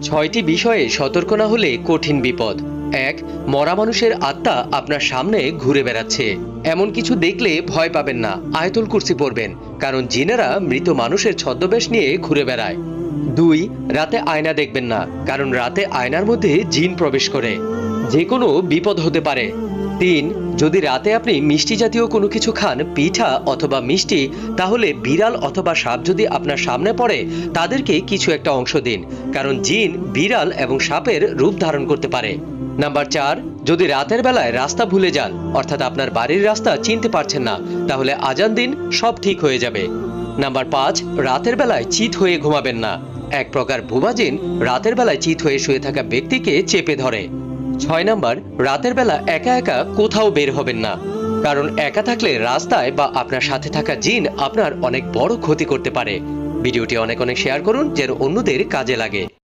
ছয়টি বিষয়ে সতর্ক না হলে কঠিন বিপদ। ১. মরা মানুষের আত্মা আপনার সামনে ঘুরে বেড়াচ্ছে। এমন কিছু দেখলে ভয় পাবেন না, আয়াতুল কুরসি পড়বেন, কারণ জিনেরা মৃত মানুষের ছদ্মবেশ নিয়ে ঘুরে বেড়ায়। ২. রাতে আয়না দেখবেন না, কারণ রাতে আয়নার মধ্যে জিন প্রবেশ করে, যে কোনো বিপদ হতে পারে। ৩. যদি রাতে আপনি মিষ্টি জাতীয় কোনো কিছু খান, পিঠা অথবা মিষ্টি, তাহলে বিড়াল অথবা সাপ যদি আপনার সামনে পড়ে তাদেরকে কিছু একটা অংশ দিন, কারণ জিন বিড়াল এবং সাপের রূপ ধারণ করতে পারে। নাম্বার ৪. যদি রাতের বেলায় রাস্তা ভুলে যান, অর্থাৎ আপনার বাড়ির রাস্তা চিনতে পারছেন না, তাহলে আজান দিন, সব ঠিক হয়ে যাবে। নাম্বার ৫. রাতের বেলায় চিত হয়ে ঘুমাবেন না। এক প্রকার বোবা জিন রাতের বেলায় চিত হয়ে শুয়ে থাকা ব্যক্তিকে চেপে ধরে। ৬ নাম্বার, রাতের বেলা একা একা কোথাও বের হবেন না, কারণ একা থাকলে রাস্তায় বা আপনার সাথে থাকা জিন আপনার অনেক বড় ক্ষতি করতে পারে। ভিডিওটি অনেক শেয়ার করুন যেন অন্যদের কাজে লাগে।